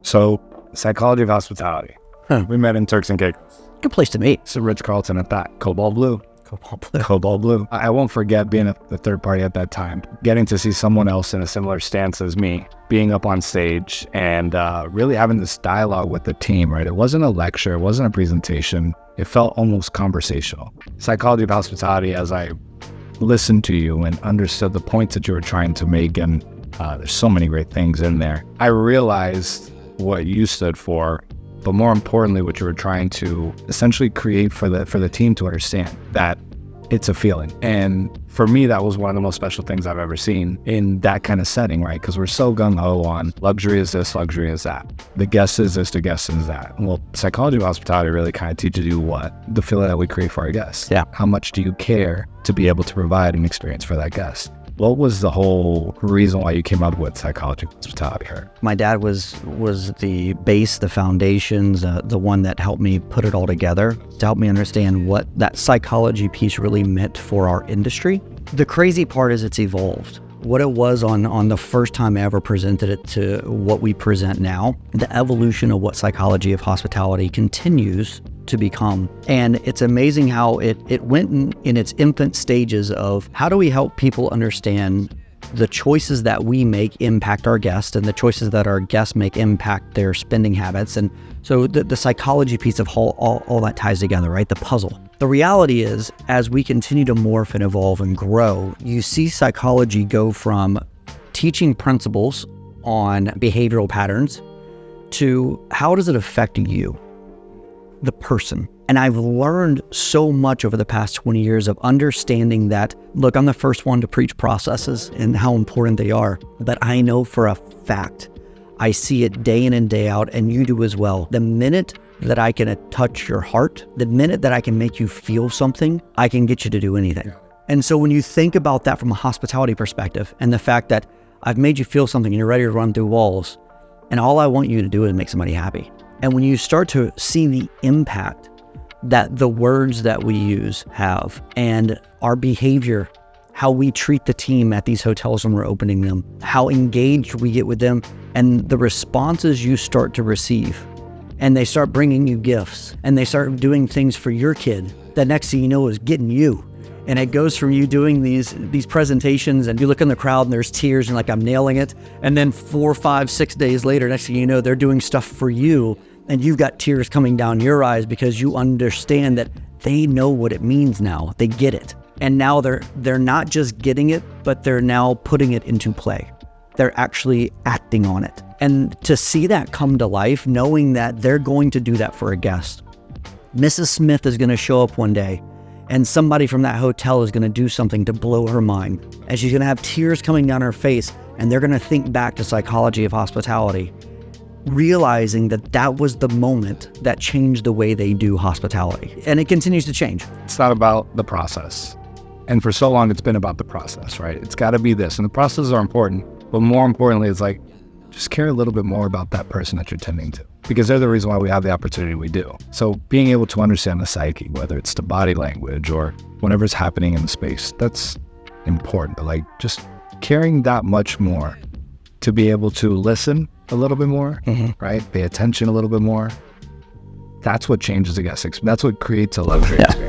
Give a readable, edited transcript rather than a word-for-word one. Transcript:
So, psychology of hospitality. We met in Turks and Caicos. Good place to meet. It's a Ritz-Carlton at that. Cobalt blue. Cobalt blue. I won't forget being the third party at that time, getting to see someone else in a similar stance as me, being up on stage and really having this dialogue with the team, right? It wasn't a lecture. It wasn't a presentation. It felt almost conversational. Psychology of hospitality, as I listened to you and understood the points that you were trying to make, and there's so many great things in there. I realized what you stood for, but more importantly, what you were trying to essentially create for the team to understand that it's a feeling. And for me, that was one of the most special things I've ever seen in that kind of setting, right? Because we're so gung-ho on luxury is this, luxury is that. The guest is this, the guest is that. Well, psychology of hospitality really kind of teaches you what? The feeling that we create for our guests. Yeah. How much do you care to be able to provide an experience for that guest? What was the whole reason why you came up with psychology of hospitality? My dad was the base, the foundations, the one that helped me put it all together to help me understand what that psychology piece really meant for our industry. The crazy part is it's evolved. What it was on the first time I ever presented it to what we present now, the evolution of what psychology of hospitality continues to become. And it's amazing how it went in its infant stages of how do we help people understand the choices that we make impact our guests, and the choices that our guests make impact their spending habits. And so the psychology piece of all that ties together, right? The puzzle. The reality is, as we continue to morph and evolve and grow, you see psychology go from teaching principles on behavioral patterns to how does it affect you, the person. And I've learned so much over the past 20 years of understanding that, look, I'm the first one to preach processes and how important they are, but I know for a fact, I see it day in and day out, and you do as well. The minute that I can touch your heart, the minute that I can make you feel something, I can get you to do anything. And so when you think about that from a hospitality perspective, and the fact that I've made you feel something and you're ready to run through walls, and all I want you to do is make somebody happy. And when you start to see the impact that the words that we use have, and our behavior, how we treat the team at these hotels when we're opening them, how engaged we get with them, and the responses you start to receive, and they start bringing you gifts, and they start doing things for your kid, the next thing you know is getting you. And it goes from you doing these presentations, and you look in the crowd and there's tears and like, I'm nailing it. And then 4, 5, 6 days later, next thing you know, they're doing stuff for you, and you've got tears coming down your eyes because you understand that they know what it means now. They get it. And now they're not just getting it, but they're now putting it into play. They're actually acting on it. And to see that come to life, knowing that they're going to do that for a guest. Mrs. Smith is going to show up one day, and somebody from that hotel is going to do something to blow her mind. And she's going to have tears coming down her face, and they're going to think back to psychology of hospitality, realizing that that was the moment that changed the way they do hospitality. And it continues to change. It's not about the process. And for so long, it's been about the process, right? It's got to be this. And the processes are important. But more importantly, it's like, just care a little bit more about that person that you're tending to, because they're the reason why we have the opportunity we do. So being able to understand the psyche, whether it's the body language or whatever's happening in the space, that's important. But like just caring that much more to be able to listen a little bit more, right? Pay attention a little bit more. That's what changes the guest experience. That's what creates a luxury experience.